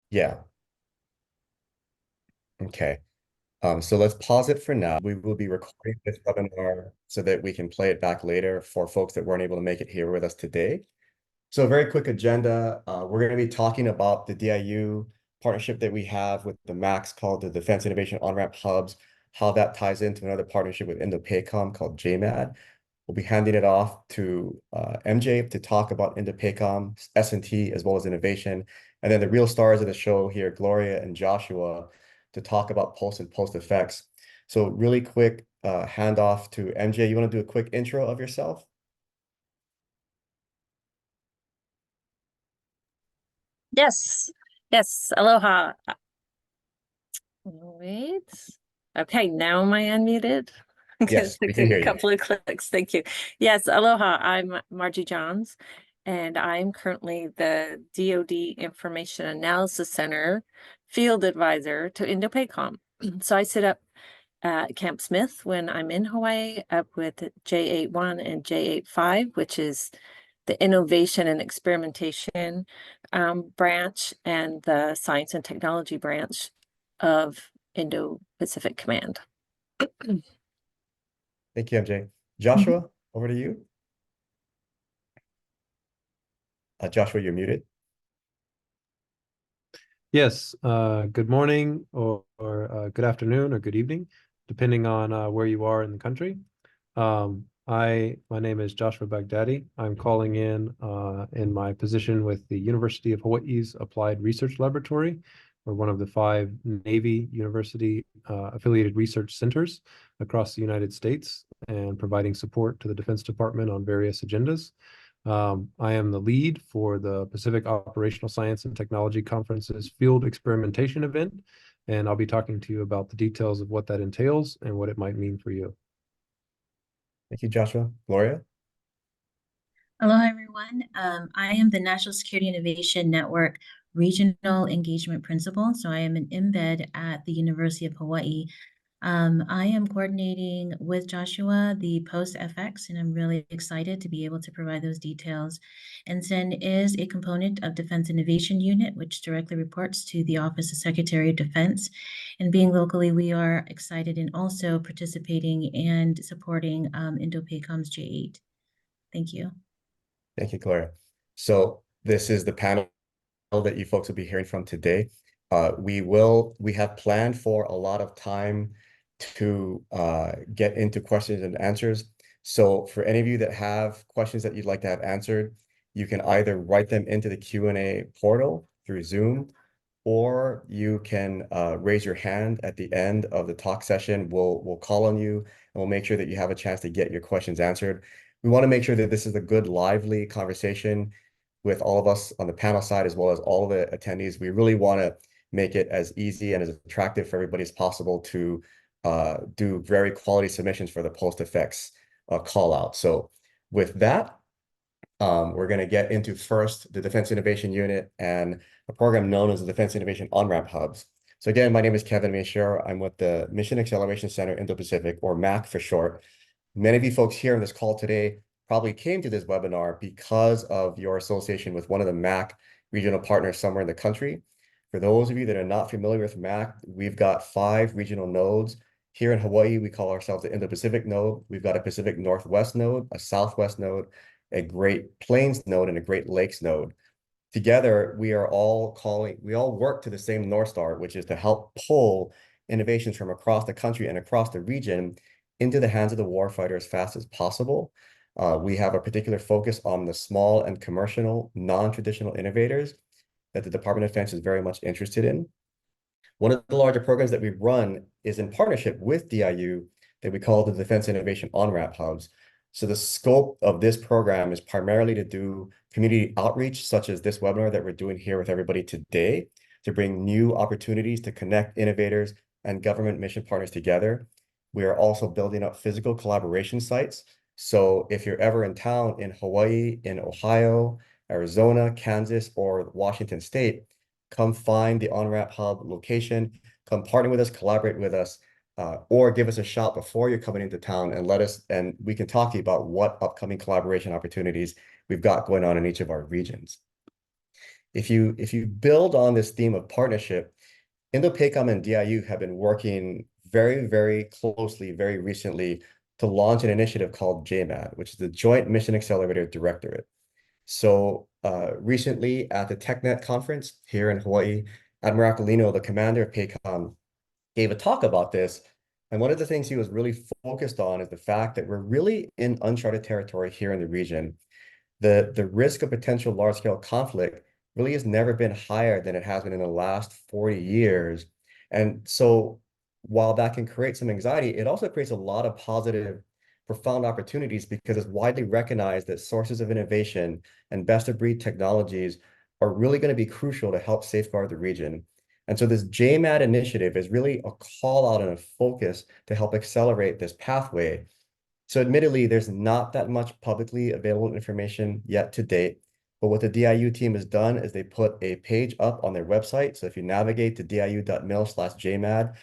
Yeah. Okay. So let's pause it for now. We will be recording this webinar so that we can play it back later for folks that weren't able to make it here with us today. So a very quick agenda. We're going to be talking about the DIU partnership that we have with the MACs called the Defense Innovation On-Ramp Hubs, how that ties into another partnership with INDOPACOM called JMAD. We'll be handing it off to MJ to talk about INDOPACOM, S&T, as well as innovation. And then the real stars of the show here, Gloria and Joshua, to talk about post and post effects. So really quick handoff to MJ. You want to do a quick intro of yourself? Yes, yes. Aloha. Wait. Okay, now am I unmuted? Because Yes, it we took can a hear you. couple of clicks. Thank you. Yes, aloha. I'm Margie Johns, and I'm currently the DoD Information Analysis Center field advisor to INDOPACOM. So I sit up at Camp Smith when I'm in Hawaii, up with J81 and J85, which is the innovation and experimentation branch and the science and technology branch of Indo Pacific Command. Thank you, MJ. Joshua, over to you. Joshua, you're muted. Yes, good morning or good afternoon or good evening, depending on where you are in the country. My name is Joshua Baghdadi. I'm calling in my position with the University of Hawaii's Applied Research Laboratory. We're one of the 5 Navy University affiliated research centers across the United States and providing support to the Defense Department on various agendas. I am the lead for the Pacific Operational Science and Technology Conference's field experimentation event, and I'll be talking to you about the details of what that entails and what it might mean for you. Thank you, Joshua. Gloria? Aloha, everyone. I am the National Security Innovation Network Regional Engagement Principal. So I am an embed at the University of Hawaii. I am coordinating with Joshua the post FX, and I'm really excited to be able to provide those details. NSIN is a component of Defense Innovation Unit, which directly reports to the Office of Secretary of Defense. And being locally, we are excited and also participating and supporting INDOPACOM's J8. Thank you. Thank you, Gloria. So this is the panel that you folks will be hearing from today. We have planned for a lot of time to get into questions and answers. So for any of you that have questions that you'd like to have answered, you can either write them into the Q&A portal through Zoom, or you can raise your hand at the end of the talk session. We'll call on you, and we'll make sure that you have a chance to get your questions answered. We want to make sure that this is a good, lively conversation with all of us on the panel side, as well as all of the attendees. We really want to make it as easy and as attractive for everybody as possible to do very quality submissions for the post effects call out. So with that, we're going to get into first the Defense Innovation Unit and a program known as the Defense Innovation On-Ramp Hubs. So again, my name is Kevin Mashir. I'm with the Mission Acceleration Center Indo Pacific, or MAC for short. Many of you folks here on this call today probably came to this webinar because of your association with one of the MAC regional partners somewhere in the country. For those of you that are not familiar with MAC, we've got 5 regional nodes. Here in Hawaii, we call ourselves the Indo-Pacific node. We've got a Pacific Northwest node, a Southwest node, a Great Plains node, and a Great Lakes node. Together, we all work to the same North Star, which is to help pull innovations from across the country and across the region into the hands of the warfighter as fast as possible. We have a particular focus on the small and commercial, non-traditional innovators that the Department of Defense is very much interested in. One of the larger programs that we run is in partnership with DIU that we call the Defense Innovation On-Ramp Hubs. So the scope of this program is primarily to do community outreach, such as this webinar that we're doing here with everybody today, to bring new opportunities to connect innovators and government mission partners together. We are also building up physical collaboration sites. So if you're ever in town in Hawaii, in Ohio, Arizona, Kansas, or Washington State, come find the On-Ramp Hub location, come partner with us, collaborate with us, or give us a shout before you're coming into town and we can talk to you about what upcoming collaboration opportunities we've got going on in each of our regions. if you build on this theme of partnership, INDOPACOM and DIU have been working very, very closely, very recently to launch an initiative called JMAD, which is the Joint Mission Accelerator Directorate. So recently at the TechNet conference here in Hawaii, Admiral Aquilino, the commander of PACOM, gave a talk about this. And one of the things he was really focused on is the fact that we're really in uncharted territory here in the region. The risk of potential large-scale conflict really has never been higher than it has been in the last 40 years. And so while that can create some anxiety, it also creates a lot of positive, profound opportunities because it's widely recognized that sources of innovation and best-of-breed technologies are really going to be crucial to help safeguard the region. And so this JMAD initiative is really a call out and a focus to help accelerate this pathway. So admittedly, there's not that much publicly available information yet to date, but what the DIU team has done is they put a page up on their website. So if you navigate to diu.mil/JMAD,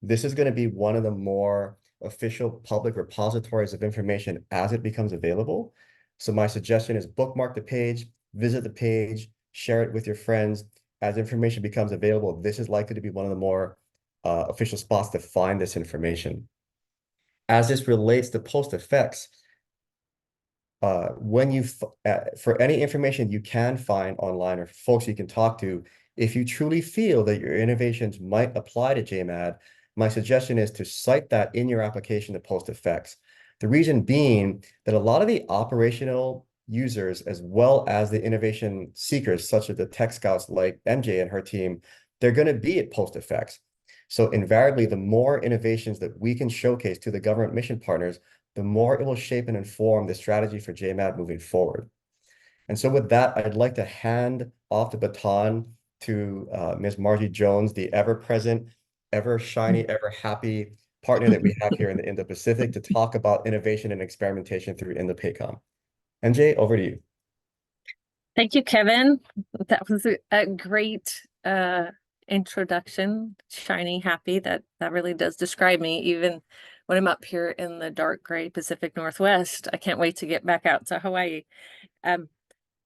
this is going to be one of the more official public repositories of information as it becomes available. So my suggestion is bookmark the page, visit the page, share it with your friends. As information becomes available, this is likely to be one of the more official spots to find this information. As this relates to post effects, when you for any information you can find online or folks you can talk to, if you truly feel that your innovations might apply to JMAD, my suggestion is to cite that in your application to post effects. The reason being that a lot of the operational users, as well as the innovation seekers, such as the tech scouts like MJ and her team, they're going to be at post effects. So invariably, the more innovations that we can showcase to the government mission partners, the more it will shape and inform the strategy for JMAD moving forward. And so with that, I'd like to hand off the baton to Ms. Margie Jones, the ever-present, ever-shiny, ever-happy partner that we have here in the Indo-Pacific to talk about innovation and experimentation through INDOPACOM. MJ, over to you. Thank you, Kevin. That was a great introduction. Shiny, happy. That really does describe me. Even when I'm up here in the dark gray Pacific Northwest, I can't wait to get back out to Hawaii.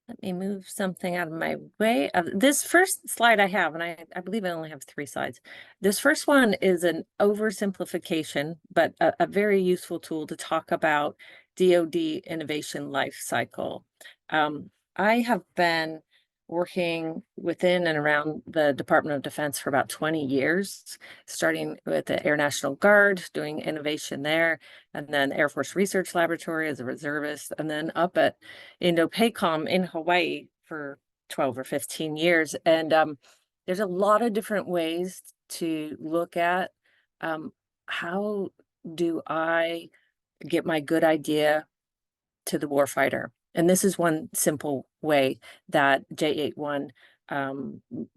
Let me move something out of my way. This first slide I have, and I believe I only have 3 slides. This first one is an oversimplification, but a very useful tool to talk about DoD innovation life cycle. I have been working within and around the Department of Defense for about 20 years, starting with the Air National Guard, doing innovation there, and then Air Force Research Laboratory as a reservist, and then up at INDOPACOM in Hawaii for 12 or 15 years. And there's a lot of different ways to look at how do I get my good idea to the warfighter. And this is one simple way that J81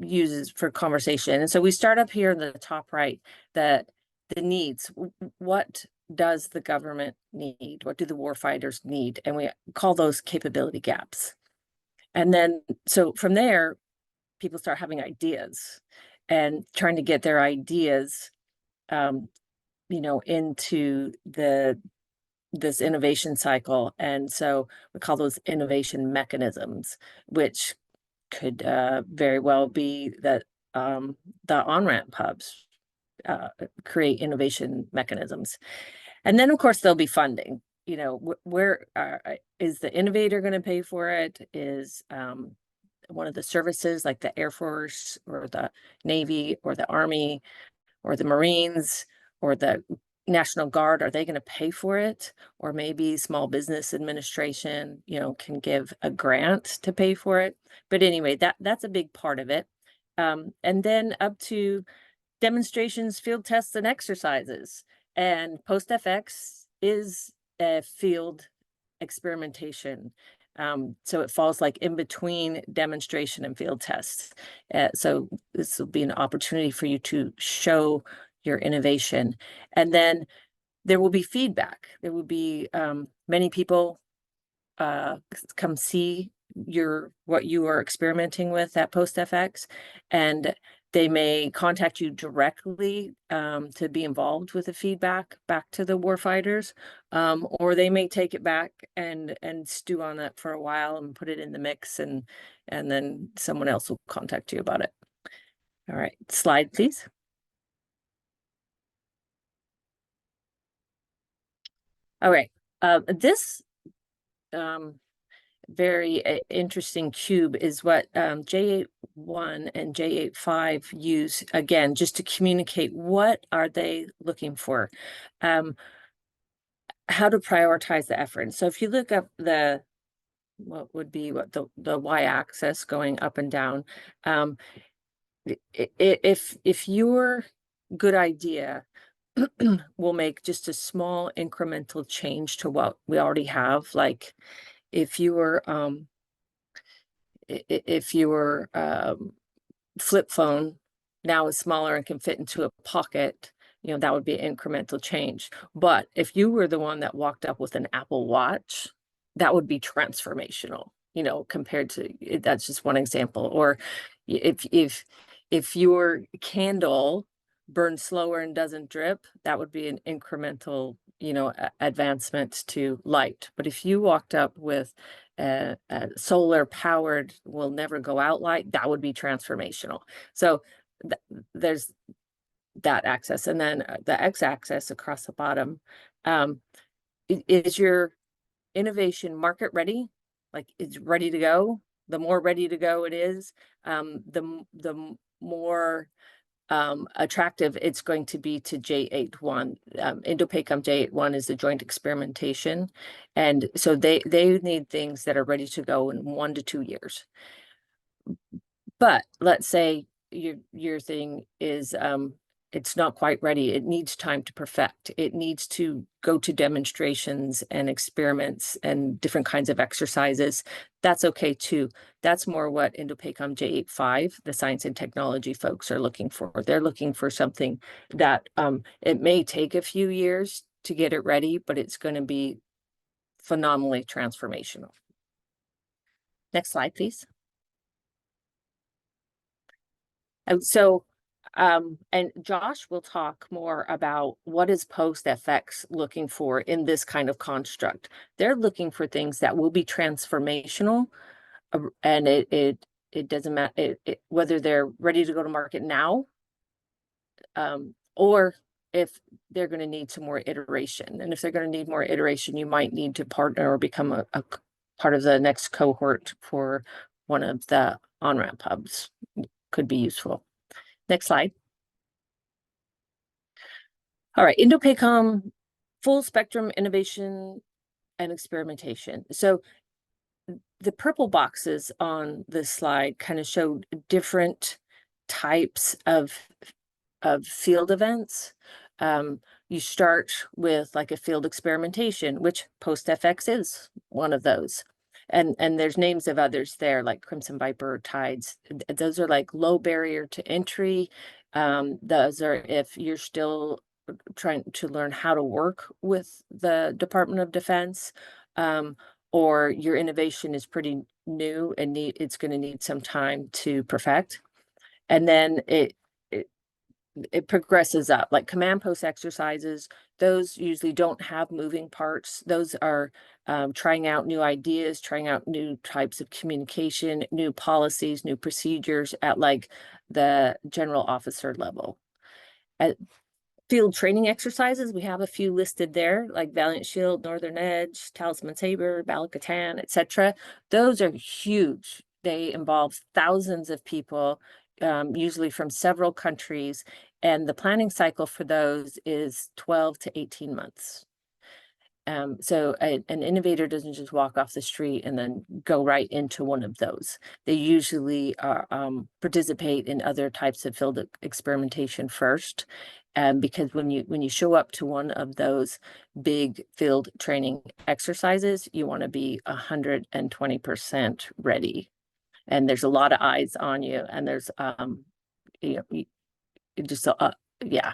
uses for conversation. And so we start up here in the top right, that the needs. What does the government need? What do the warfighters need? And we call those capability gaps. And then, so from there, people start having ideas and trying to get their ideas, into this innovation cycle. And so we call those innovation mechanisms, which could very well be that the on-ramp hubs create innovation mechanisms. And then of course there'll be funding. Where is the innovator going to pay for it? Is one of the services like the Air Force or the Navy or the Army or the Marines or the National Guard, are they going to pay for it? Or maybe Small Business Administration, can give a grant to pay for it. But anyway, that's a big part of it. And then up to demonstrations, field tests, and exercises. And post-FX is a field experimentation. So it falls like in between demonstration and field tests. So this will be an opportunity for you to show your innovation. And then there will be feedback. There will be many people come see what you are experimenting with at post-FX, and They may contact you directly to be involved with the feedback back to the warfighters, or they may take it back and stew on that for a while and put it in the mix, and then someone else will contact you about it. All right, slide, please. All right, this very interesting cube is what J81 and J85 use, again, just to communicate what are they looking for, how to prioritize the effort. So if you look up what would be the y-axis going up and down, if your good idea will make just a small incremental change to what we already have, like if your flip phone now is smaller and can fit into a pocket, you know, that would be an incremental change. But if you were the one that walked up with an Apple Watch, that would be transformational, you know, compared to, that's just one example. Or if your candle burns slower and doesn't drip, that would be an incremental, you know, advancement to light. But if you walked up with a solar powered will never go out light, that would be transformational. So there's that axis. And then the x-axis across the bottom, is your innovation market ready? Like, it's ready to go. The more ready to go it is, the more attractive it's going to be to J81. INDOPACOM J81 is the joint experimentation. And so they need things that are ready to go in 1 to 2 years. But let's say your thing is, it's not quite ready. It needs time to perfect. It needs to go to demonstrations and experiments and different kinds of exercises. That's okay too. That's more what INDOPACOM J85, the science and technology folks, are looking for. They're looking for something that it may take a few years to get it ready, but it's going to be phenomenally transformational. Next slide, please. And so, and Josh will talk more about what is PostFX looking for in this kind of construct. They're looking for things that will be transformational, and it doesn't matter whether they're ready to go to market now, or if they're going to need some more iteration. And if they're going to need more iteration, you might need to partner or become a part of the next cohort for one of the on-ramp hubs. Could be useful. Next slide. All right, INDOPACOM, full spectrum innovation and experimentation. So the purple boxes on this slide kind of show different types of field events. You start with like a field experimentation, which PostFX is one of those. And there's names of others there, like Crimson Viper, Tides. Those are like low barrier to entry. Those are if you're still trying to learn how to work with the Department of Defense, or your innovation is pretty new and it's going to need some time to perfect. And then it progresses up, like command post exercises. Those usually don't have moving parts. Those are trying out new ideas, trying out new types of communication, new policies, new procedures at like the general officer level. At field training exercises, we have a few listed there, like Valiant Shield, Northern Edge, Talisman Saber, Balakatan, etc. Those are huge. They involve thousands of people, usually from several countries, and the planning cycle for those is 12 to 18 months. So an innovator doesn't just walk off the street and then go right into one of those. They usually participate in other types of field experimentation first, because when you show up to one of those big field training exercises, you want to be 120% ready. And there's a lot of eyes on you, and there's yeah,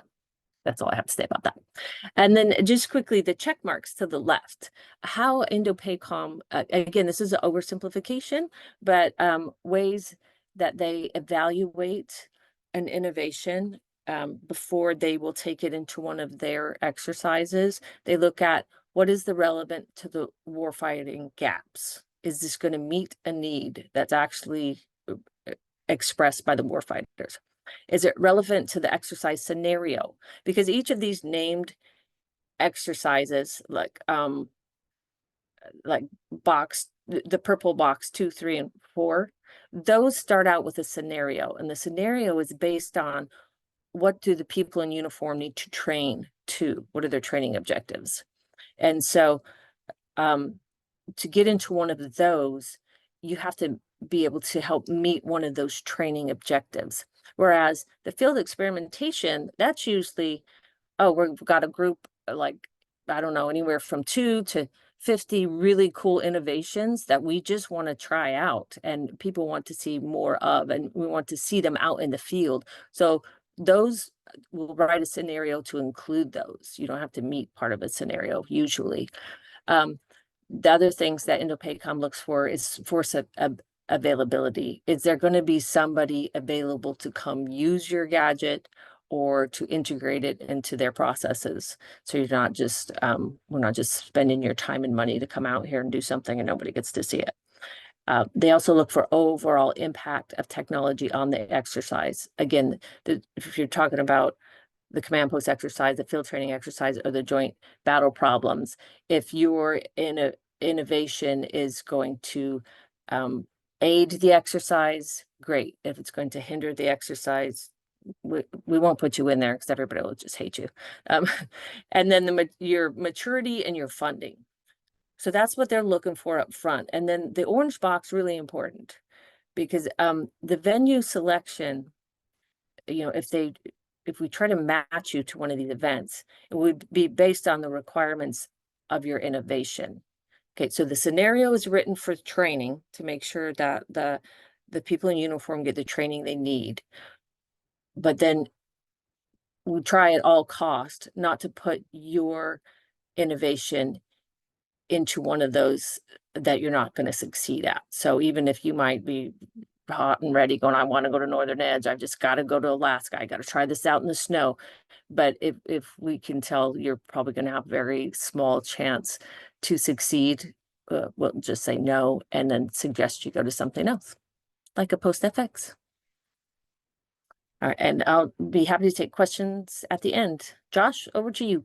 that's all I have to say about that. And then just quickly, the check marks to the left, how INDOPACOM, again, this is an oversimplification, but ways that they evaluate an innovation, before they will take it into one of their exercises, they look at what is the relevant to the warfighting gaps. Is this going to meet a need that's actually expressed by the warfighters? Is it relevant to the exercise scenario? Because each of these named exercises, like box, the purple box 2, 3, and 4, those start out with a scenario, and the scenario is based on what do the people in uniform need to train to? What are their training objectives? And so to get into one of those, you have to be able to help meet one of those training objectives. Whereas the field experimentation, that's usually, oh, we've got a group like, I don't know, anywhere from 2 to 50 really cool innovations that we just want to try out and people want to see more of, and we want to see them out in the field. So those, we'll write a scenario to include those. You don't have to meet part of a scenario usually. The other things that INDOPACOM looks for is force availability. Is there going to be somebody available to come use your gadget or to integrate it into their processes? So you're not just, we're not just spending your time and money to come out here and do something and nobody gets to see it. They also look for overall impact of technology on the exercise. Again, if you're talking about the command post exercise, the field training exercise, or the joint battle problems, if your innovation is going to aid the exercise, great. If it's going to hinder the exercise, we won't put you in there because everybody will just hate you. And then your maturity and your funding. So that's what they're looking for up front. And then the orange box, really important, because the venue selection, you know, if we try to match you to one of these events, it would be based on the requirements of your innovation. Okay, so the scenario is written for training to make sure that the people in uniform get the training they need. But then we try at all cost not to put your innovation into one of those that you're not going to succeed at. So even if you might be hot and ready going, I want to go to Northern Edge, I've just got to go to Alaska, I got to try this out in the snow. But if we can tell you're probably going to have very small chance to succeed, we'll just say no and then suggest you go to something else, like a post FX. All right, and I'll be happy to take questions at the end. Josh, over to you.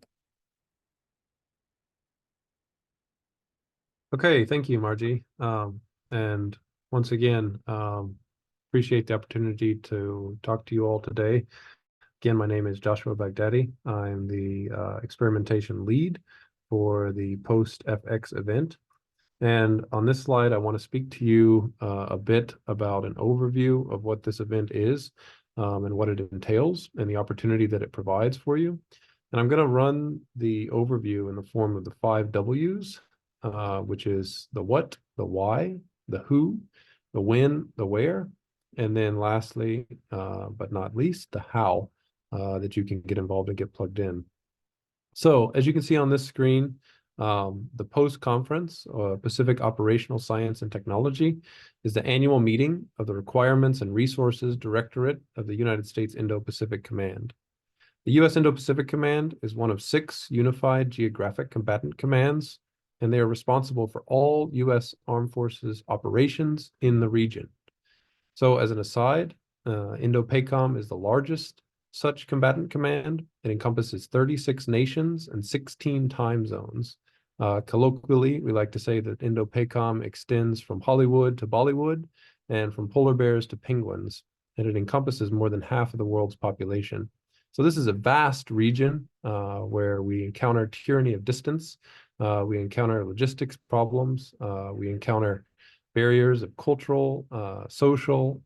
Okay, thank you, Margie. And once again, appreciate the opportunity to talk to you all today. Again, my name is Joshua Baghdadi. I'm the experimentation lead for the post-FX event. And on this slide, I want to speak to you a bit about an overview of what this event is and what it entails and the opportunity that it provides for you. And I'm going to run the overview in the form of the 5 W's, which is the what, the why, the who, the when, the where, and then lastly, but not least, the how that you can get involved and get plugged in. So as you can see on this screen, the post-conference, Pacific Operational Science and Technology, is the annual meeting of the Requirements and Resources Directorate of the United States Indo-Pacific Command. The U.S. Indo-Pacific Command is one of 6 unified geographic combatant commands, and they are responsible for all U.S. Armed Forces operations in the region. So as an aside, INDOPACOM is the largest such combatant command. It encompasses 36 nations and 16 time zones. Colloquially, we like to say that INDOPACOM extends from Hollywood to Bollywood and from polar bears to penguins, and it encompasses more than half of the world's population. So this is a vast region where we encounter tyranny of distance, we encounter logistics problems, we encounter barriers of cultural, social,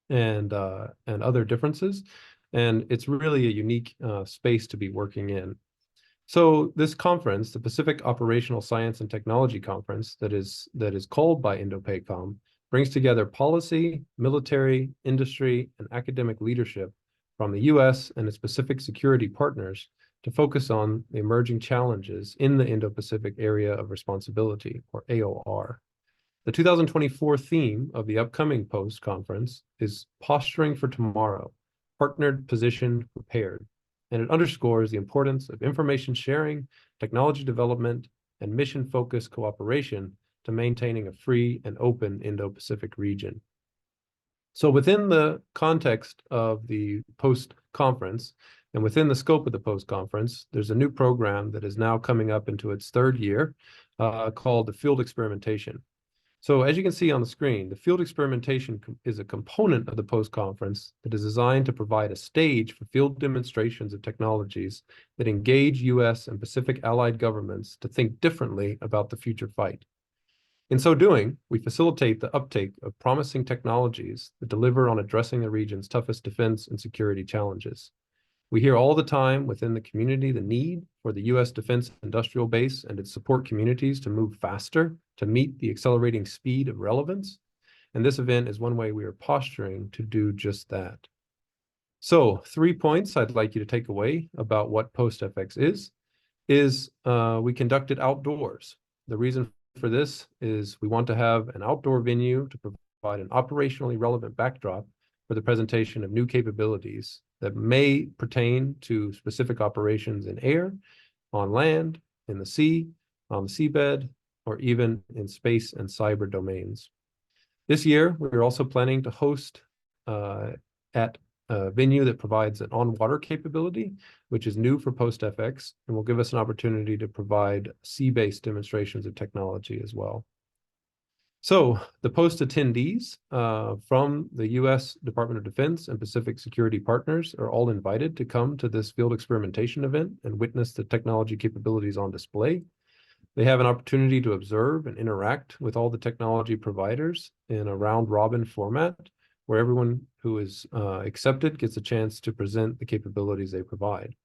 and other differences. And it's really a unique space to be working in. So this conference, the Pacific Operational Science and Technology Conference that is called by INDOPACOM, brings together policy, military, industry, and academic leadership from the U.S. and its Pacific security partners to focus on the emerging challenges in the Indo-Pacific Area of Responsibility, or AOR. The 2024 theme of the upcoming POST conference is Posturing for Tomorrow, Partnered, Positioned, Prepared, and it underscores the importance of information sharing, technology development, and mission-focused cooperation to maintaining a free and open Indo-Pacific region. So within the context of the POST conference, and within the scope of the POST conference, there's a new program that is now coming up into its third year called the Field Experimentation. So as you can see on the screen, the field experimentation is a component of the POST conference that is designed to provide a stage for field demonstrations of technologies that engage U.S. and Pacific allied governments to think differently about the future fight. In so doing, we facilitate the uptake of promising technologies that deliver on addressing the region's toughest defense and security challenges. We hear all the time within the community the need for the U.S. defense industrial base and its support communities to move faster to meet the accelerating speed of relevance. And this event is one way we are posturing to do just that. So 3 points I'd like you to take away about what PostFX is we conduct it outdoors. The reason for this is we want to have an outdoor venue to provide an operationally relevant backdrop for the presentation of new capabilities that may pertain to specific operations in air, on land, in the sea, on the seabed, or even in space and cyber domains. This year, we're also planning to host at a venue that provides an on-water capability, which is new for PostFX, and will give us an opportunity to provide sea-based demonstrations of technology as well. So the POST attendees from the U.S. Department of Defense and Pacific Security Partners are all invited to come to this field experimentation event and witness the technology capabilities on display. They have an opportunity to observe and interact with all the technology providers in a round-robin format, where everyone who is accepted gets a chance to present the capabilities they provide.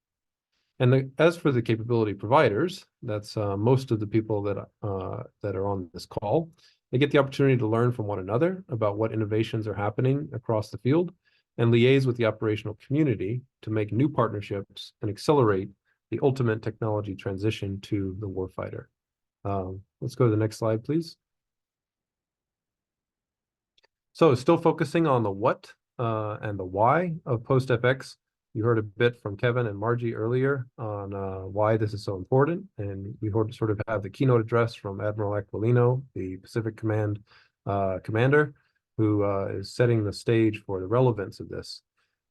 And as for the capability providers, that's most of the people that are on this call. They get the opportunity to learn from one another about what innovations are happening across the field and liaise with the operational community to make new partnerships and accelerate the ultimate technology transition to the warfighter. Let's go to the next slide, please. So still focusing on the what and the why of PostFX. You heard a bit from Kevin and Margie earlier on why this is so important, and we sort of have the keynote address from Admiral Aquilino, the Pacific Command commander, who is setting the stage for the relevance of this.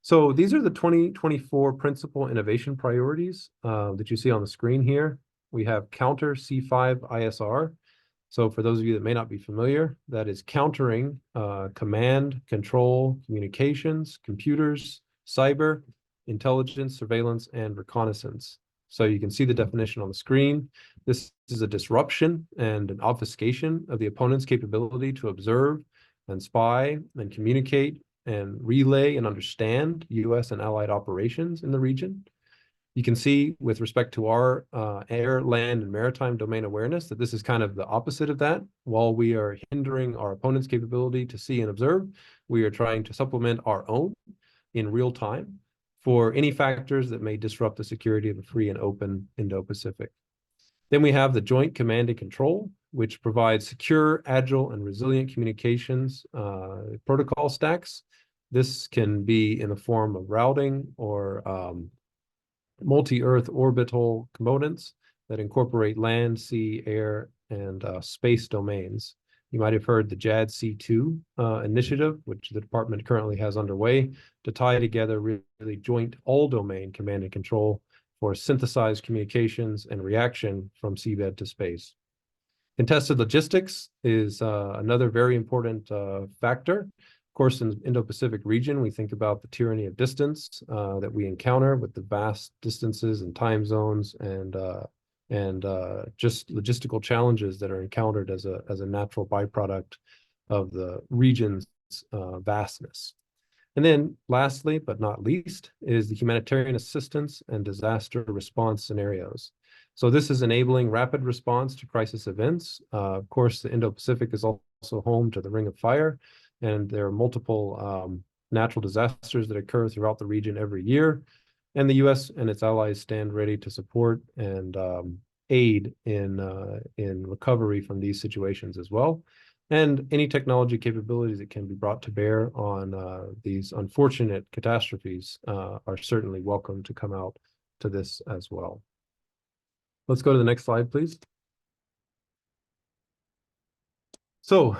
So these are the 2024 principal innovation priorities that you see on the screen here. We have counter C5 ISR. So for those of you that may not be familiar, that is countering command, control, communications, computers, cyber, intelligence, surveillance, and reconnaissance. So you can see the definition on the screen. This is a disruption and an obfuscation of the opponent's capability to observe and spy and communicate and relay and understand U.S. and allied operations in the region. You can see with respect to our air, land, and maritime domain awareness that this is kind of the opposite of that. While we are hindering our opponent's capability to see and observe, we are trying to supplement our own in real time for any factors that may disrupt the security of a free and open Indo-Pacific. Then we have the Joint Command and Control, which provides secure, agile, and resilient communications protocol stacks. This can be in the form of routing or multi-Earth orbital components that incorporate land, sea, air, and space domains. You might have heard the JADC2 initiative, which the department currently has underway to tie together really joint all-domain command and control for synthesized communications and reaction from seabed to space. Contested logistics is another very important factor. Of course, in the Indo-Pacific region, we think about the tyranny of distance that we encounter with the vast distances and time zones and just logistical challenges that are encountered as a natural byproduct of the region's vastness. And then lastly, but not least, is the humanitarian assistance and disaster response scenarios. So this is enabling rapid response to crisis events. Of course, the Indo-Pacific is also home to the Ring of Fire, and there are multiple natural disasters that occur throughout the region every year. And the U.S. and its allies stand ready to support and aid in recovery from these situations as well. and any technology capabilities that can be brought to bear on these unfortunate catastrophes are certainly welcome to come out to this as well. Let's go to the next slide, please. So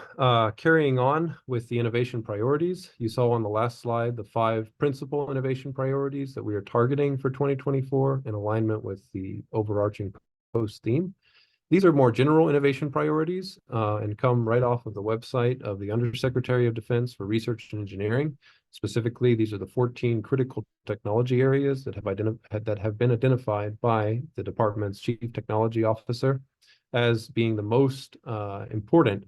carrying on with the innovation priorities, you saw on the last slide the 5 principal innovation priorities that we are targeting for 2024 in alignment with the overarching post theme. These are more general innovation priorities and come right off of the website of the Undersecretary of Defense for Research and Engineering. Specifically, these are the 14 critical technology areas that have been identified by the department's Chief Technology Officer as being the most important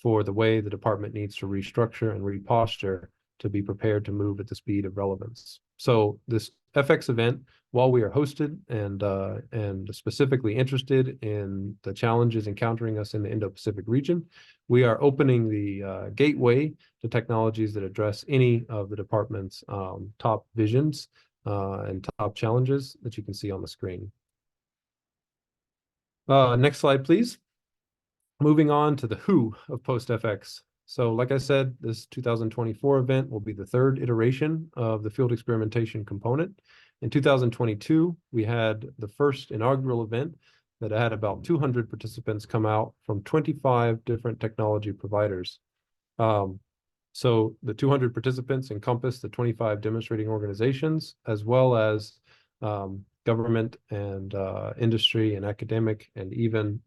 for the way the department needs to restructure and reposture to be prepared to move at the speed of relevance. So this FX event, while we are hosted and specifically interested in the challenges encountering us in the Indo Pacific region, we are opening the gateway to technologies that address any of the department's top visions and top challenges that you can see on the screen. Next slide, please. Moving on to the who of post-FX. So like I said, this 2024 event will be the 3rd iteration of the field experimentation component. In 2022, we had the first inaugural event that had about 200 participants come out from 25 different technology providers. So the 200 participants encompass the 25 demonstrating organizations, as well as government and industry and academic and even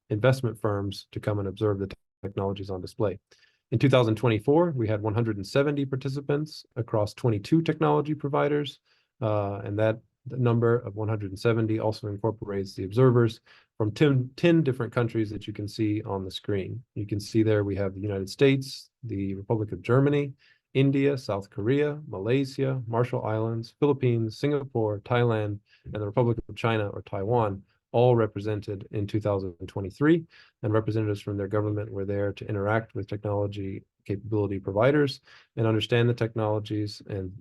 investment firms to come and observe the technologies on display. In 2024, we had 170 participants across 22 technology providers, and that number of 170 also incorporates the observers from 10 different countries that you can see on the screen. You can see there we have the United States, the Republic of Germany, India, South Korea, Malaysia, Marshall Islands, Philippines, Singapore, Thailand, and the Republic of China or Taiwan, all represented in 2023, and representatives from their government were there to interact with technology capability providers and understand the technologies and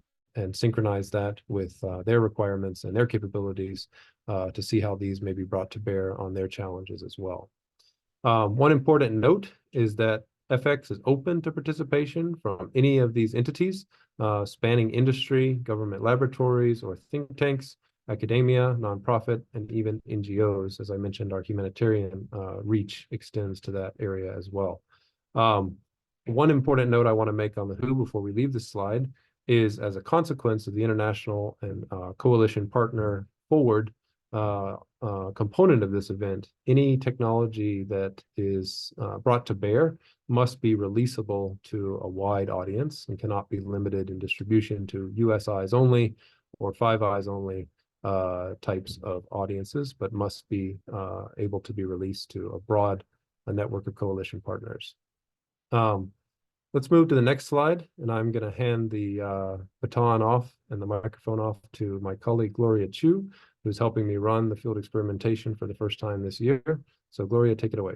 synchronize that with their requirements and their capabilities to see how these may be brought to bear on their challenges as well. One important note is that FX is open to participation from any of these entities, spanning industry, government laboratories, or think tanks, academia, nonprofit, and even NGOs. As I mentioned, our humanitarian reach extends to that area as well. One important note I want to make on the who before we leave this slide is, as a consequence of the international and coalition partner forward component of this event, any technology that is brought to bear must be releasable to a wide audience and cannot be limited in distribution to US eyes only or Five Eyes only types of audiences, but must be able to be released to a broad network of coalition partners. Let's move to the next slide, and I'm going to hand the baton off and the microphone off to my colleague Gloria Chu, who's helping me run the field experimentation for the first time this year. So Gloria, take it away.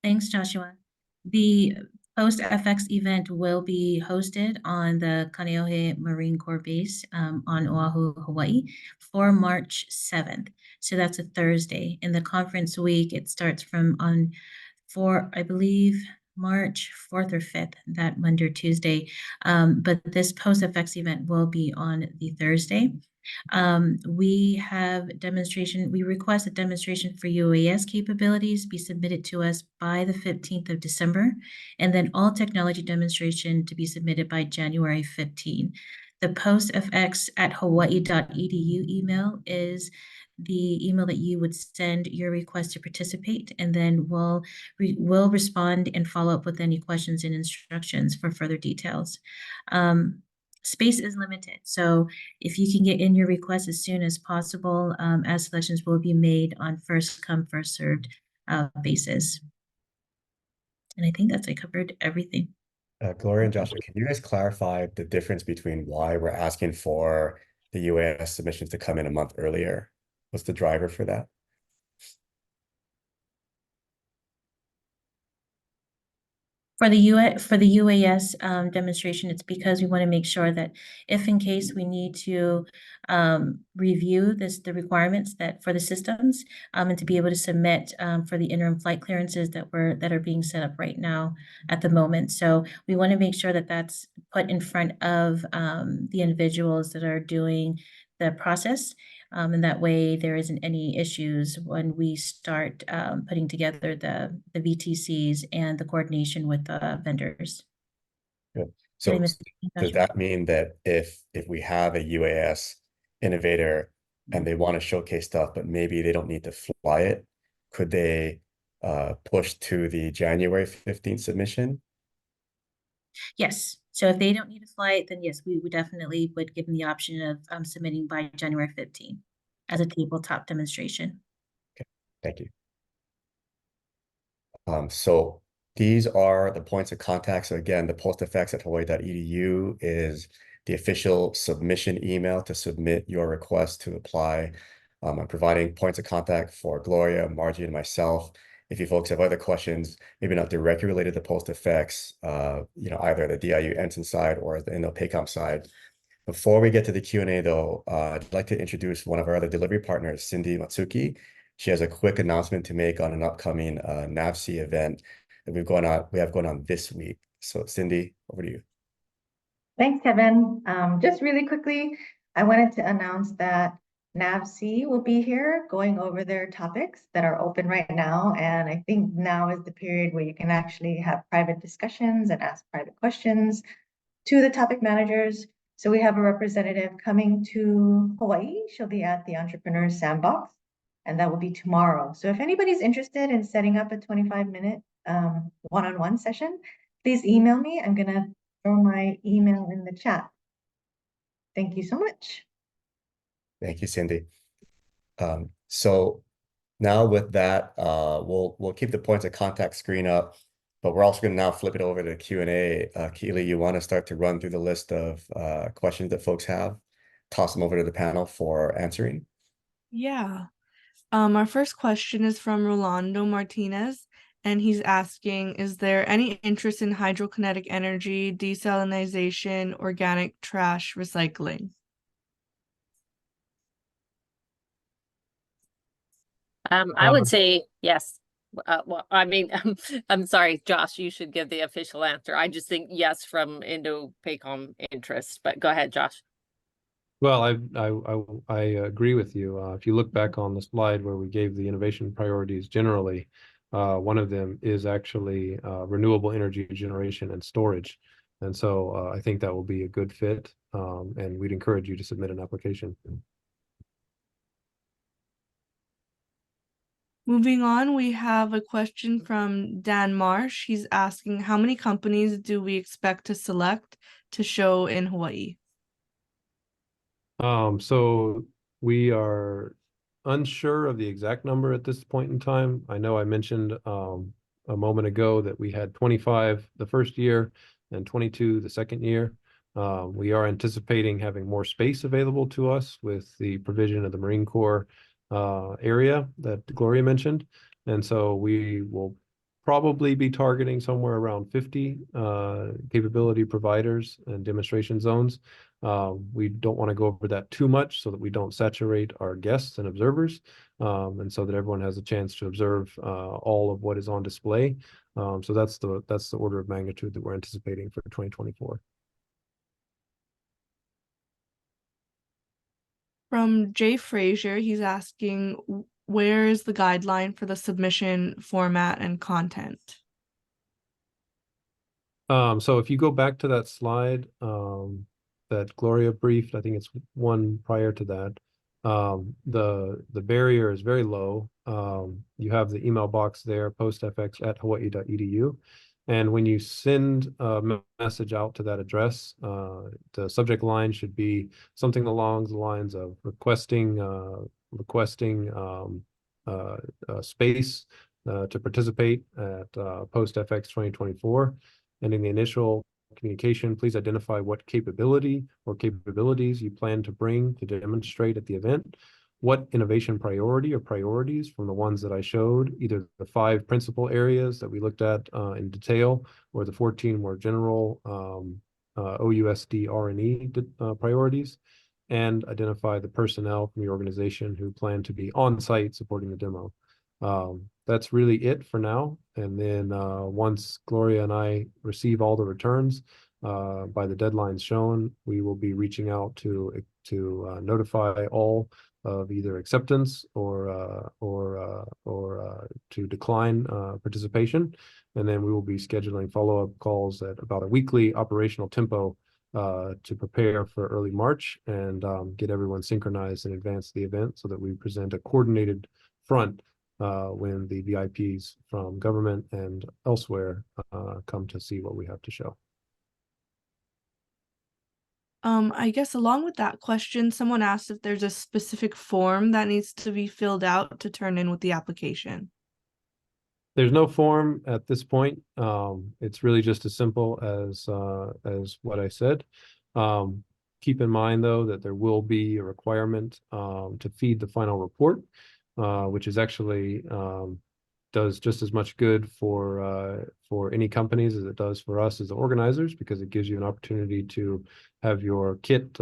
Thanks, Joshua. The post-FX event will be hosted on the Kaneohe Marine Corps Base on Oahu, Hawaii for March 7th. So that's a Thursday. In the conference week, it starts from I believe, March 4th or 5th, that Monday or Tuesday. But this post-FX event will be on the Thursday. We request a demonstration for UAS capabilities be submitted to us by the 15th of December, and then all technology demonstration to be submitted by January 15. The postfx@hawaii.edu email is the email that you would send your request to participate, and then we'll respond and follow up with any questions and instructions for further details. Space is limited, so if you can get in your request as soon as possible, as selections will be made on first come, first served basis. And I think I covered everything. Gloria and Joshua, can you guys clarify the difference between why we're asking for the UAS submissions to come in a month earlier? What's the driver for that? For the UAS demonstration, it's because we want to make sure that if in case we need to review the requirements that for the systems and to be able to submit for the interim flight clearances that are being set up right now at the moment. So we want to make sure that that's put in front of the individuals that are doing the process. And that way there isn't any issues when we start putting together the VTCs and the coordination with the vendors. Good. Did I So miss does anything? that mean that if we have a UAS innovator and they want to showcase stuff, but maybe they don't need to fly it, could they push to the January 15th submission? Yes. So if they don't need a flight, then yes, we would definitely would give them the option of submitting by January 15th as a tabletop demonstration. Okay, thank you. So these are the points of contact. So again, the postfx@hawaii.edu is the official submission email to submit your request to apply. I'm providing points of contact for Gloria, Margie, and myself. If you folks have other questions, maybe not directly related to PostFX, either the DIU NSIN side or the INDOPACOM side. Before we get to the Q&A though, I'd like to introduce one of our other delivery partners, Cindy Matsuki. She has a quick announcement to make on an upcoming NAVSEA event that we have going on this week. So Cindy, over to you. Thanks, Kevin. Just really quickly, I wanted to announce that NAVSEA will be here going over their topics that are open right now. And I think now is the period where you can actually have private discussions and ask private questions to the topic managers. So we have a representative coming to Hawaii. She'll be at the Entrepreneur Sandbox, and that will be tomorrow. So if anybody's interested in setting up a 25-minute one-on-one session, please email me. I'm gonna throw my email in the chat. Thank you so much. Thank you, Cindy. So now with that, we'll keep the points of contact screen up, but we're also going to now flip it over to Q&A. Keely, you want to start to run through the list of questions that folks have? Toss them over to the panel for answering. Yeah. Our first question is from Rolando Martinez, and he's asking, is there any interest in hydrokinetic energy, desalinization, organic trash recycling? I would say yes. Well, I mean, I'm sorry, Josh, you should give the official answer. I just think yes from INDOPACOM interest, but go ahead, Josh. Well, I agree with you. If you look back on the slide where we gave the innovation priorities generally, one of them is actually renewable energy generation and storage. And so I think that will be a good fit, and we'd encourage you to submit an application. Moving on, we have a question from Dan Marsh. He's asking, how many companies do we expect to select to show in Hawaii? So we are unsure of the exact number at this point in time. I know I mentioned a moment ago that we had 25 the first year and 22 the second year. We are anticipating having more space available to us with the provision of the Marine Corps area that Gloria mentioned. And so we will probably be targeting somewhere around 50 capability providers and demonstration zones. We don't want to go over that too much so that we don't saturate our guests and observers, and so that everyone has a chance to observe all of what is on display. So that's the order of magnitude that we're anticipating for 2024. From Jay Frazier, he's asking, where is the guideline for the submission format and content? So if you go back to that slide that Gloria briefed, I think it's one prior to that, the barrier is very low. You have the email box there, postfx@hawaii.edu. And when you send a message out to that address, the subject line should be something along the lines of requesting space to participate at PostFX 2024. And in the initial communication, please identify what capability or capabilities you plan to bring to demonstrate at the event. what innovation priority or priorities from the ones that I showed, either the 5 principal areas that we looked at in detail, or the 14 more general OUSD R&E priorities, and identify the personnel from the organization who plan to be on site supporting the demo. That's really it for now. And then once Gloria and I receive all the returns by the deadlines shown, we will be reaching out to notify all of either acceptance or to decline participation. And then we will be scheduling follow-up calls at about a weekly operational tempo to prepare for early March and get everyone synchronized in advance of the event so that we present a coordinated front when the VIPs from government and elsewhere come to see what we have to show. I guess along with that question, someone asked if there's a specific form that needs to be filled out to turn in with the application. There's no form at this point. It's really just as simple as what I said. Keep in mind, though, that there will be a requirement to feed the final report, which is actually does just as much good for any companies as it does for us as the organizers, because it gives you an opportunity to have your kit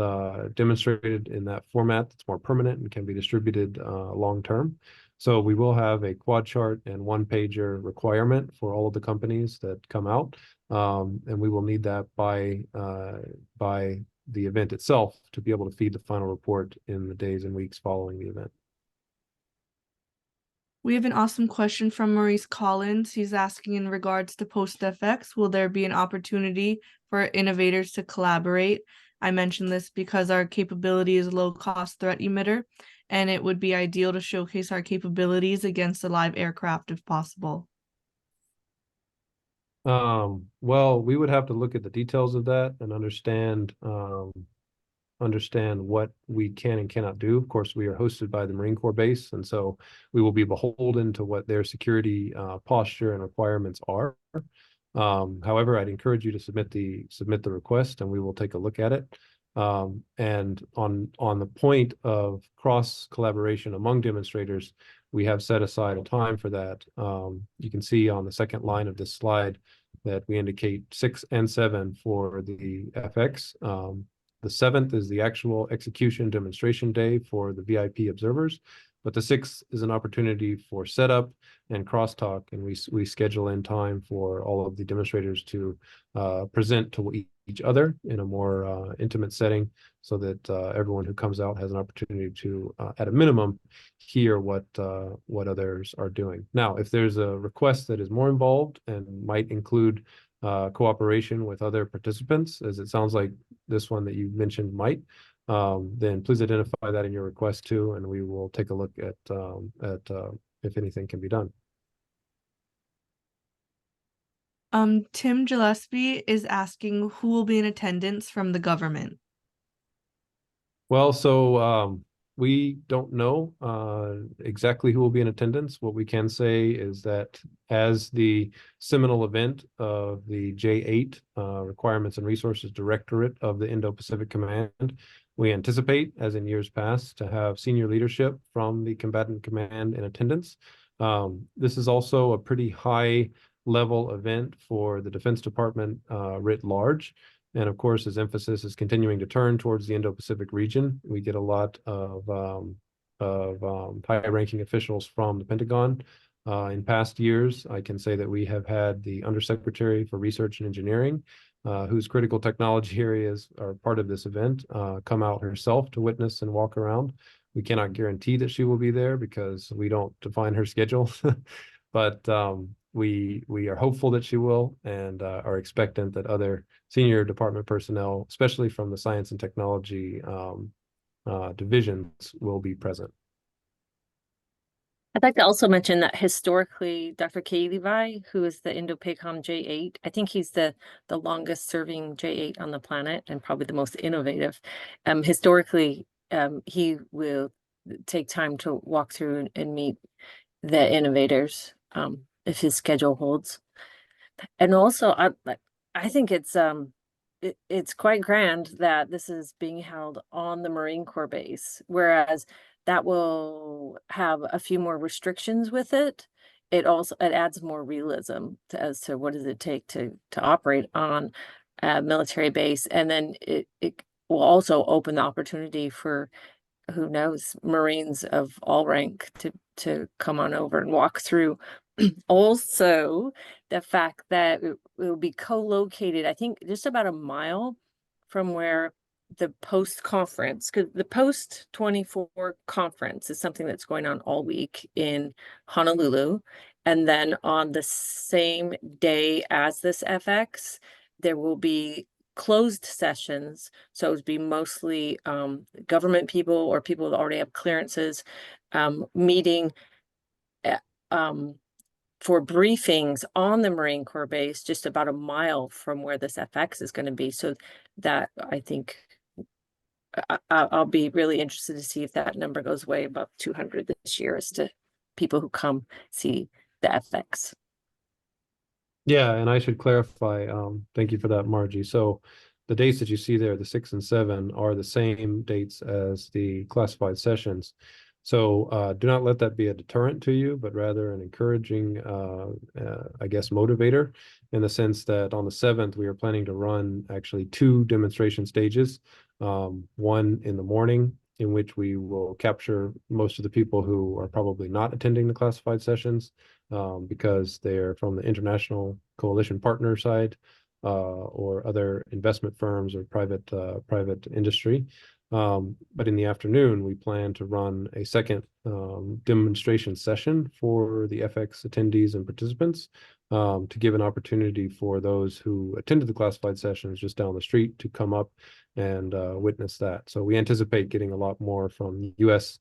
demonstrated in that format that's more permanent and can be distributed long term. So we will have a quad chart and 1-pager requirement for all of the companies that come out, and we will need that by the event itself to be able to feed the final report in the days and weeks following the event. We have an awesome question from Maurice Collins. He's asking in regards to PostFX, will there be an opportunity for innovators to collaborate? I mentioned this because our capability is a low-cost threat emitter, and it would be ideal to showcase our capabilities against a live aircraft if possible. Well, we would have to look at the details of that and understand what we can and cannot do. Of course, we are hosted by the Marine Corps base, and so we will be beholden to what their security posture and requirements are. However, I'd encourage you to submit the request, and we will take a look at it. And on the point of cross collaboration among demonstrators, we have set aside a time for that. You can see on the second line of this slide that we indicate 6 and 7 for the FX. The 7th is the actual execution demonstration day for the VIP observers, but the 6th is an opportunity for setup and crosstalk, and we schedule in time for all of the demonstrators to present to each other in a more intimate setting, so that everyone who comes out has an opportunity to, at a minimum, hear what others are doing. Now, if there's a request that is more involved and might include cooperation with other participants, as it sounds like this one that you mentioned might, then please identify that in your request too, and we will take a look at if anything can be done. Tim Gillespie is asking who will be in attendance from the government. Well, so we don't know exactly who will be in attendance. What we can say is that as the seminal event of the J8 Requirements and Resources Directorate of the Indo Pacific Command, we anticipate, as in years past, to have senior leadership from the combatant command in attendance. This is also a pretty high level event for the Defense Department writ large. And of course, as emphasis is continuing to turn towards the Indo-Pacific region, we get a lot of high-ranking officials from the Pentagon. In past years, I can say that we have had the Undersecretary for Research and Engineering, whose critical technology areas are part of this event, come out herself to witness and walk around. We cannot guarantee that she will be there because we don't define her schedule, but we are hopeful that she will, and are expectant that other senior department personnel, especially from the science and technology divisions, will be present. I'd like to also mention that historically, Dr. Kay Levi, who is the INDOPACOM J8, I think he's the longest serving J8 on the planet and probably the most innovative. Historically, he will take time to walk through and meet the innovators if his schedule holds. And also, I think it's it's quite grand that this is being held on the Marine Corps base, whereas that will have a few more restrictions with it. It adds more realism as to what does it take to operate on a military base, and then it will also open the opportunity for, who knows, Marines of all rank to come on over and walk through. Also, the fact that it will be co-located, I think, just about a mile from where the post conference, because the post 24 conference is something that's going on all week in Honolulu. And then on the same day as this FX, there will be closed sessions. So it would be mostly government people or people that already have clearances meeting for briefings on the Marine Corps base, just about a mile from where this FX is going to be. So that, I think, I'll be really interested to see if that number goes way above 200 this year as to people who come see the FX. Yeah, and I should clarify, thank you for that, Margie. So the dates that you see there, the 6 and 7, are the same dates as the classified sessions. So do not let that be a deterrent to you, but rather an encouraging, I guess, motivator, in the sense that on the 7th, we are planning to run actually 2 demonstration stages. One in the morning, in which we will capture most of the people who are probably not attending the classified sessions because they're from the international coalition partner side or other investment firms or private industry. But in the afternoon, we plan to run a second demonstration session for the FX attendees and participants to give an opportunity for those who attended the classified sessions just down the street to come up and witness that. So we anticipate getting a lot more from U.S.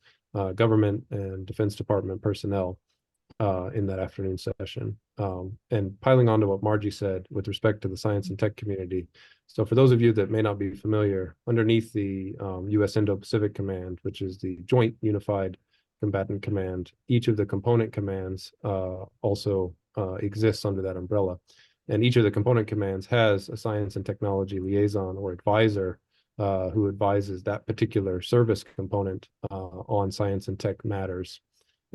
Government and Defense Department personnel in that afternoon session. And piling on to what Margie said with respect to the science and tech community. So for those of you that may not be familiar, underneath the U.S. Indo Pacific Command, which is the Joint Unified Combatant Command, each of the component commands also exists under that umbrella. And each of the component commands has a science and technology liaison or advisor who advises that particular service component on science and tech matters.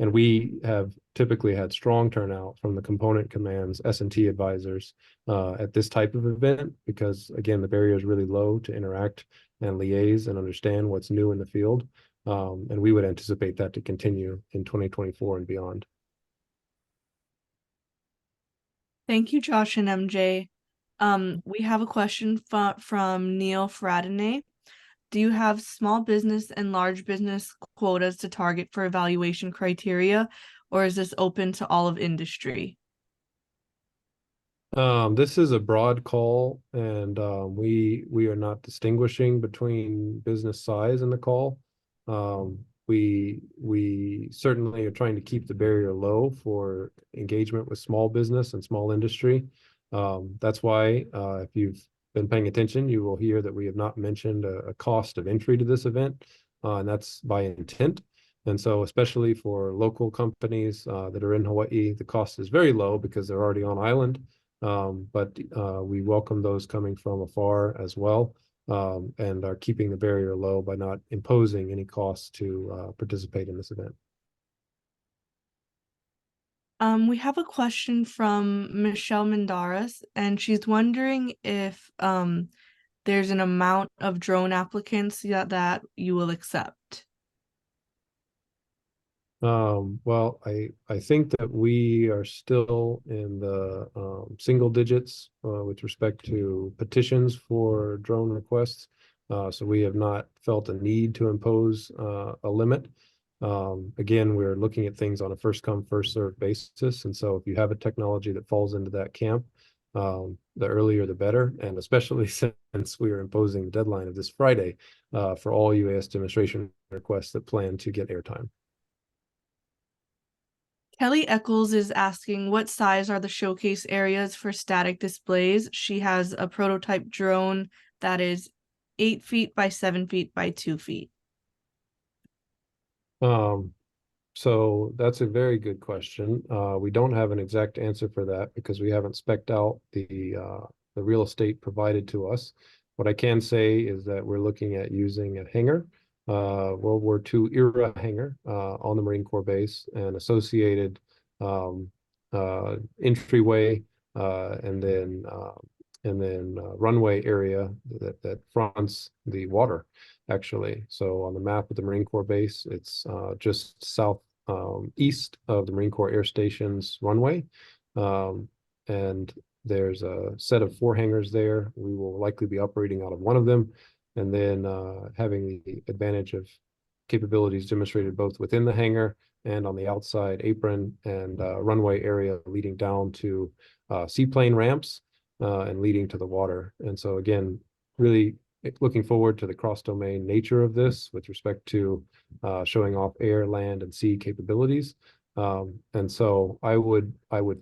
And we have typically had strong turnout from the component command's S&T advisors at this type of event because, again, the barrier is really low to interact and liaise and understand what's new in the field. And we would anticipate that to continue in 2024 and beyond. Thank you, Josh and MJ. We have a question from Neil Fradinay. Do you have small business and large business quotas to target for evaluation criteria, or is this open to all of industry? This is a broad call, and we are not distinguishing between business size in the call. We certainly are trying to keep the barrier low for engagement with small business and small industry. That's why if you've been paying attention, you will hear that we have not mentioned a cost of entry to this event, and that's by intent. And so especially for local companies that are in Hawaii, the cost is very low because they're already on island. But we welcome those coming from afar as well, and are keeping the barrier low by not imposing any costs to participate in this event. We have a question from Michelle Mendares, and she's wondering if there's an amount of drone applicants that you will accept. Well, I think that we are still in the single digits with respect to petitions for drone requests. So we have not felt a need to impose a limit. Again, we're looking at things on a first come, first served basis. And so if you have a technology that falls into that camp, the earlier the better. And especially since we are imposing the deadline of this Friday for all UAS demonstration requests that plan to get airtime. Kelly Eccles is asking what size are the showcase areas for static displays. She has a prototype drone that is 8 feet by 7 feet by 2 feet. So that's a very good question. We don't have an exact answer for that because we haven't spec'd out the real estate provided to us. What I can say is that we're looking at using a hangar, World War II era hangar on the Marine Corps base, and associated entryway, and then runway area that fronts the water, actually. So on the map of the Marine Corps base, it's just south east of the Marine Corps Air Station's runway. And there's a set of 4 hangars there. We will likely be operating out of one of them, and then having the advantage of capabilities demonstrated both within the hangar and on the outside apron and runway area leading down to seaplane ramps and leading to the water. And so again, really looking forward to the cross-domain nature of this with respect to showing off air, land, and sea capabilities. And so I would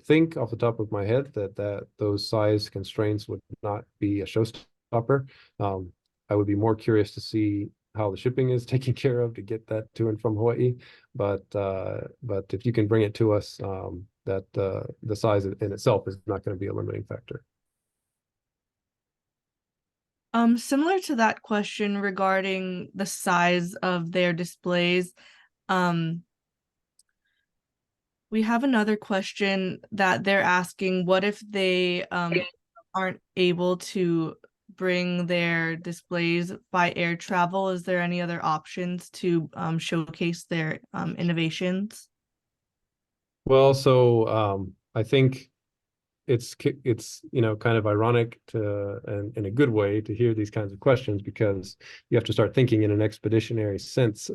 think off the top of my head that those size constraints would not be a showstopper. I would be more curious to see how the shipping is taken care of to get that to and from Hawaii. But if you can bring it to us, that the size in itself is not going to be a limiting factor. Similar to that question regarding the size of their displays, we have another question that they're asking: what if they aren't able to bring their displays by air travel? Is there any other options to showcase their innovations? Well, so I think it's kind of ironic and in a good way to hear these kinds of questions, because you have to start thinking in an expeditionary sense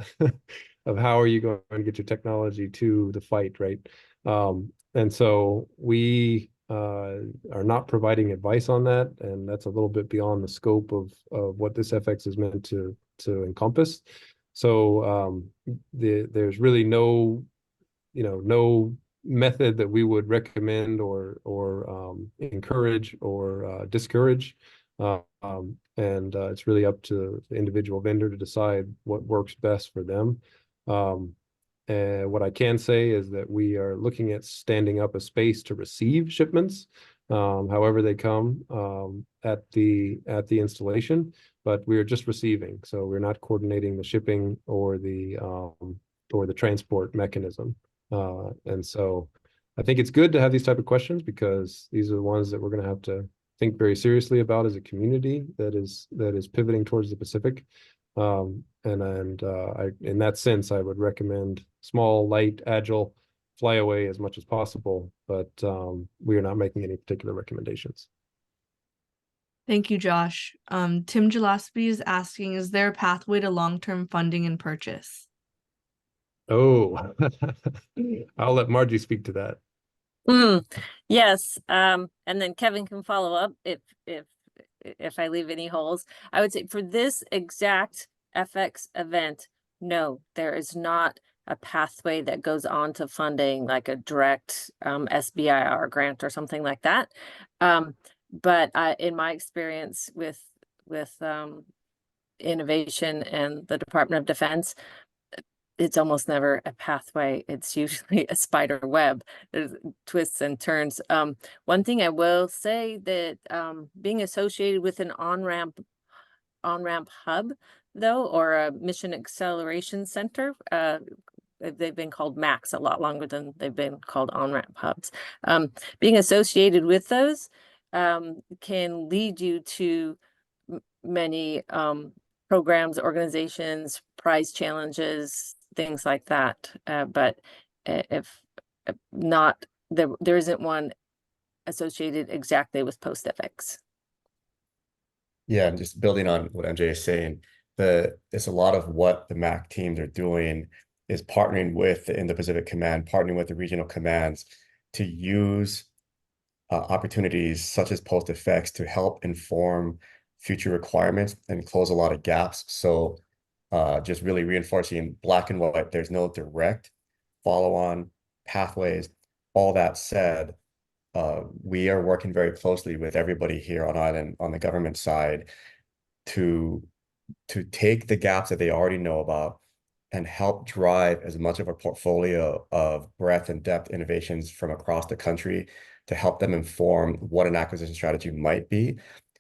of how are you going to get your technology to the fight, right? And so we are not providing advice on that, and that's a little bit beyond the scope of what this FX is meant to encompass. So there's really no method that we would recommend or encourage or discourage, and it's really up to the individual vendor to decide what works best for them. And what I can say is that we are looking at standing up a space to receive shipments, however they come, at the installation, but we are just receiving, so we're not coordinating the shipping or the transport mechanism. And so I think it's good to have these type of questions, because these are the ones that we're going to have to think very seriously about as a community that is pivoting towards the Pacific. And in that sense, I would recommend small, light, agile, fly away as much as possible, but we are not making any particular recommendations. Thank you, Josh. Tim Gillespie is asking, is there a pathway to long-term funding and purchase? Oh, I'll let Margie speak to that. Yes, and then Kevin can follow up if I leave any holes. I would say for this exact FX event, no, there is not a pathway that goes on to funding like a direct SBIR grant or something like that. But in my experience with innovation and the Department of Defense, it's almost never a pathway. It's usually a spider web. There's twists and turns. One thing I will say that being associated with an on-ramp hub, though, or a mission acceleration center, they've been called MACs a lot longer than they've been called on-ramp hubs. Being associated with those can lead you to many programs, organizations, prize challenges, things like that. But if not, there isn't one associated exactly with post-FX. Yeah, and just building on what MJ is saying, it's a lot of what the MAC teams are doing is partnering with the Indo-Pacific Command, partnering with the regional commands to use opportunities such as post-FX to help inform future requirements and close a lot of gaps. So just really reinforcing black and white, there's no direct follow-on pathways. All that said, we are working very closely with everybody here on island on the government side to take the gaps that they already know about and help drive as much of a portfolio of breadth and depth innovations from across the country to help them inform what an acquisition strategy might be.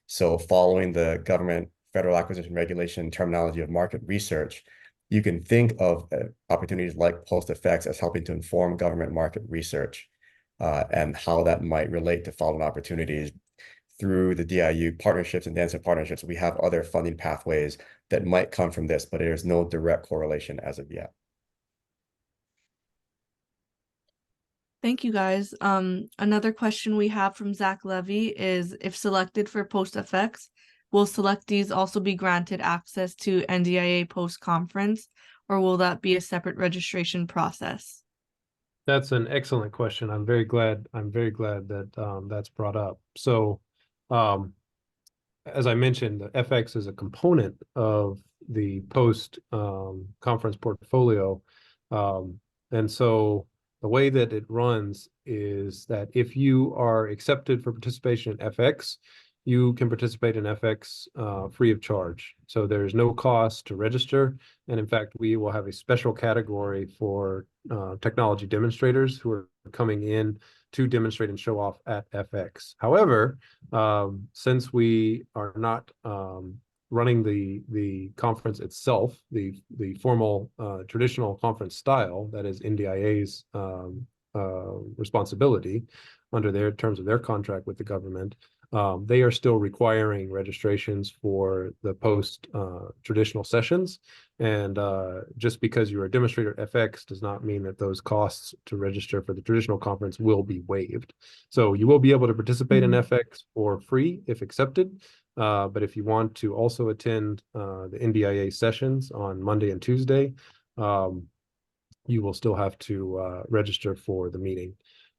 So following the government federal acquisition regulation terminology of market research, you can think of opportunities like post-effects as helping to inform government market research and how that might relate to following opportunities through the DIU partnerships and NSIN partnerships. We have other funding pathways that might come from this, but there's no direct correlation as of yet. Thank you, guys. Another question we have from Zach Levy is, if selected for post-effects, will selectees also be granted access to NDIA post-conference, or will that be a separate registration process? That's an excellent question. I'm very glad that that's brought up. So as I mentioned, the FX is a component of the post conference portfolio. And so the way that it runs is that if you are accepted for participation in FX, you can participate in FX free of charge. So there's no cost to register. And in fact, we will have a special category for technology demonstrators who are coming in to demonstrate and show off at FX. However, since we are not running the conference itself, the formal traditional conference style, that is NDIA's responsibility under their terms of their contract with the government, they are still requiring registrations for the post traditional sessions. And just because you're a demonstrator at FX does not mean that those costs to register for the traditional conference will be waived. So you will be able to participate in FX for free if accepted. But if you want to also attend the NDIA sessions on Monday and Tuesday, you will still have to register for the meeting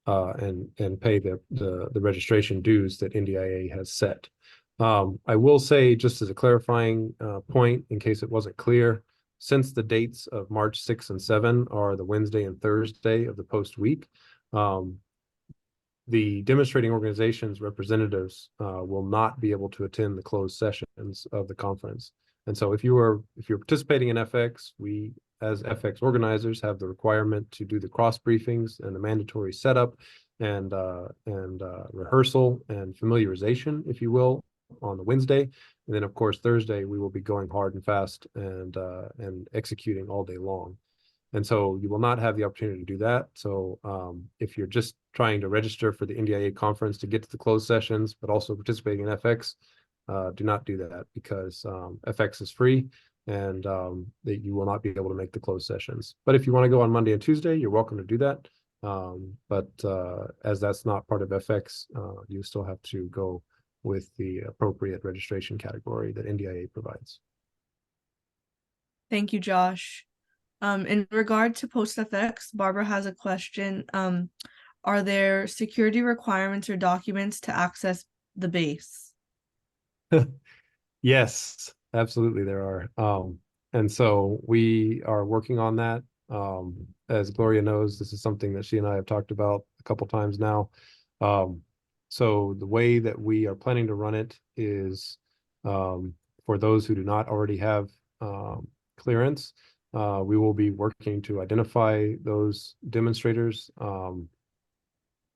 and pay the registration dues that NDIA has set. I will say, just as a clarifying point, in case it wasn't clear, since the dates of March 6 and 7 are the Wednesday and Thursday of the post week, the demonstrating organizations representatives will not be able to attend the closed sessions of the conference. And so if you're participating in FX, we as FX organizers have the requirement to do the cross briefings and the mandatory setup and rehearsal and familiarization, if you will, on the Wednesday. And then of course Thursday we will be going hard and fast and executing all day long. And so you will not have the opportunity to do that. So if you're just trying to register for the NDIA conference to get to the closed sessions, but also participating in FX, do not do that, because FX is free and that you will not be able to make the closed sessions. But if you want to go on Monday and Tuesday, you're welcome to do that. But as that's not part of FX, you still have to go with the appropriate registration category that NDIA provides. Thank you, Josh. In regard to post-FX, Barbara has a question. Are there security requirements or documents to access the base? Yes, absolutely there are. And so we are working on that. As Gloria knows, this is something that she and I have talked about a couple times now. So the way that we are planning to run it is for those who do not already have clearance, we will be working to identify those demonstrators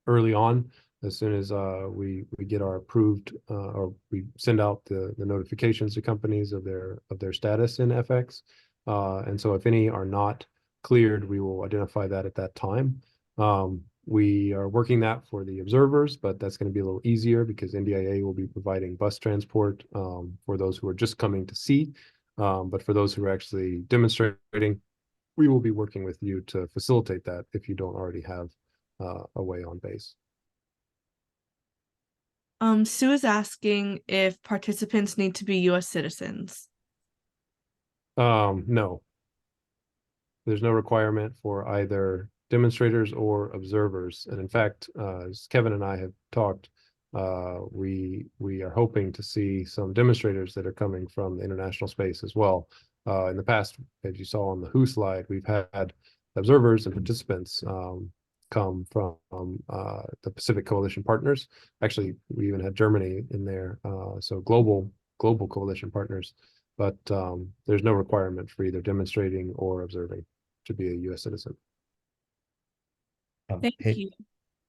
early on, as soon as we get our approved or we send out the notifications to companies of their status in FX. And so if any are not cleared, we will identify that at that time. We are working that for the observers, but that's going to be a little easier because NDIA will be providing bus transport for those who are just coming to see. But for those who are actually demonstrating, we will be working with you to facilitate that if you don't already have a way on base. Sue is asking if participants need to be U.S. citizens. No. There's no requirement for either demonstrators or observers. And in fact, as Kevin and I have talked, we are hoping to see some demonstrators that are coming from the international space as well. In the past, as you saw on the WHO slide, we've had observers and participants come from the Pacific Coalition partners. Actually, we even had Germany in there, so global coalition partners. But there's no requirement for either demonstrating or observing to be a U.S. citizen. Thank you.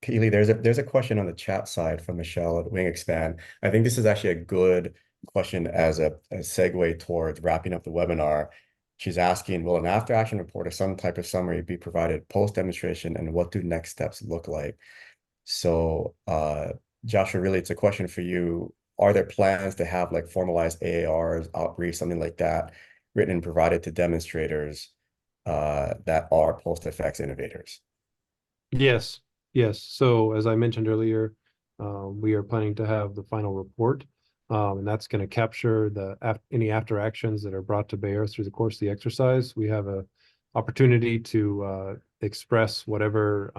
Keely, there's a question on the chat side from Michelle at Wingspan. I think this is actually a good question as a segue towards wrapping up the webinar. She's asking, will an after action report or some type of summary be provided post demonstration, and what do next steps look like? So Joshua, really it's a question for you. Are there plans to have like formalized AARs, outbriefs, something like that, written and provided to demonstrators that are post effects innovators? Yes, yes. So as I mentioned earlier, we are planning to have the final report, and that's going to capture any after actions that are brought to bear through the course of the exercise. We have a opportunity to express whatever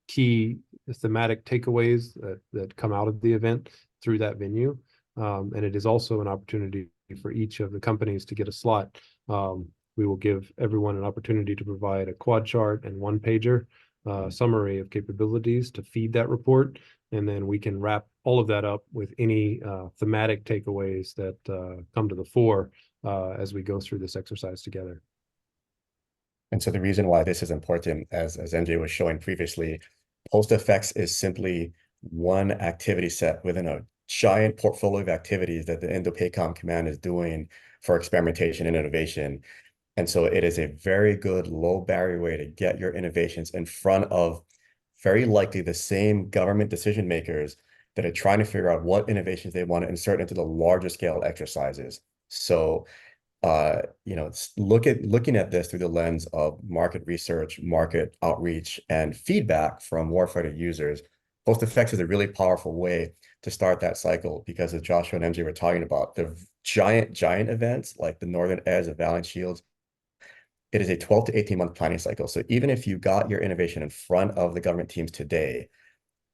key thematic takeaways that come out of the event through that venue. And it is also an opportunity for each of the companies to get a slot. We will give everyone an opportunity to provide a quad chart and one pager summary of capabilities to feed that report. And then we can wrap all of that up with any thematic takeaways that come to the fore as we go through this exercise together. And so the reason why this is important, as MJ was showing previously, post effects is simply one activity set within a giant portfolio of activities that the INDOPACOM command is doing for experimentation and innovation. And so it is a very good low barrier way to get your innovations in front of very likely the same government decision makers that are trying to figure out what innovations they want to insert into the larger scale exercises. So it's looking at this through the lens of market research, market outreach, and feedback from warfighter users. Post effects is a really powerful way to start that cycle, because as Joshua and MJ were talking about, the giant events like the Northern Edge, the Valiant Shields, it is a 12 to 18 month planning cycle. So even if you got your innovation in front of the government teams today,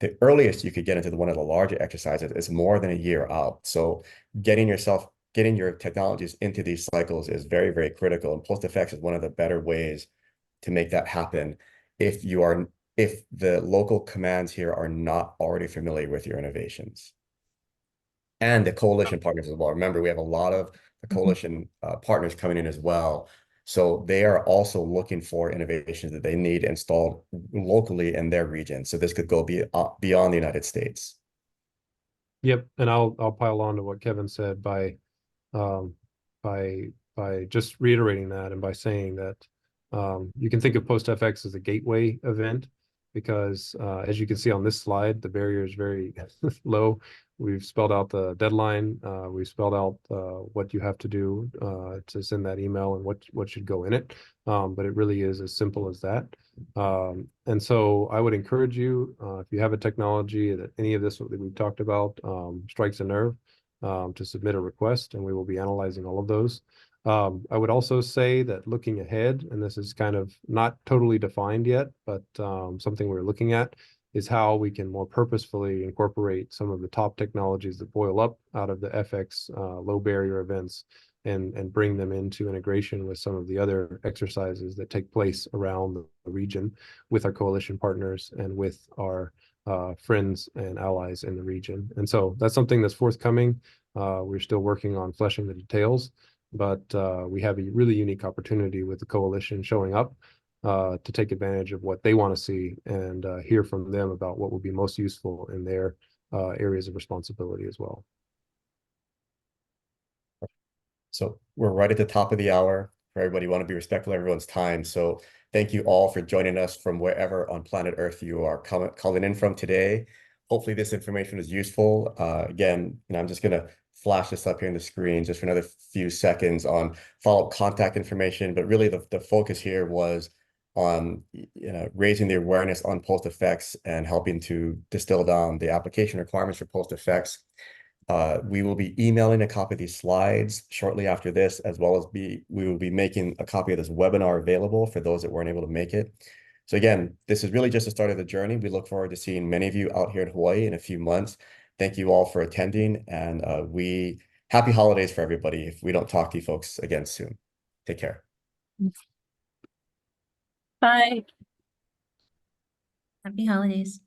the earliest you could get into one of the larger exercises is more than a year out. So getting your technologies into these cycles is very, very critical. And post effects is one of the better ways to make that happen if the local commands here are not already familiar with your innovations. And the coalition partners as well. Remember, we have a lot of the coalition partners coming in as well. So they are also looking for innovations that they need installed locally in their region. So this could go beyond the United States. Yep, and I'll pile on to what Kevin said by just reiterating that, and by saying that you can think of PostFX as a gateway event, because as you can see on this slide, the barrier is very low. We've spelled out the deadline. We've spelled out what you have to do to send that email and what should go in it. But it really is as simple as that. And so I would encourage you, if you have a technology that any of this that we've talked about strikes a nerve, to submit a request, and we will be analyzing all of those. I would also say that looking ahead, and this is kind of not totally defined yet, but something we're looking at, is how we can more purposefully incorporate some of the top technologies that boil up out of the FX low barrier events and bring them into integration with some of the other exercises that take place around the region with our coalition partners and with our friends and allies in the region. And so that's something that's forthcoming. We're still working on fleshing the details, but we have a really unique opportunity with the coalition showing up to take advantage of what they want to see and hear from them about what will be most useful in their areas of responsibility as well. So we're right at the top of the hour. For everybody, want to be respectful of everyone's time. So thank you all for joining us from wherever on planet Earth you are calling in from today. Hopefully this information is useful. Again, I'm just going to flash this up here on the screen just for another few seconds on follow-up contact information. But really the focus here was on raising the awareness on post effects and helping to distill down the application requirements for post effects. We will be emailing a copy of these slides shortly after this, as well as we will be making a copy of this webinar available for those that weren't able to make it. So again, this is really just the start of the journey. We look forward to seeing many of you out here in Hawaii in a few months. Thank you all for attending, and happy holidays for everybody if we don't talk to you folks again soon. Take care. Bye. Happy holidays.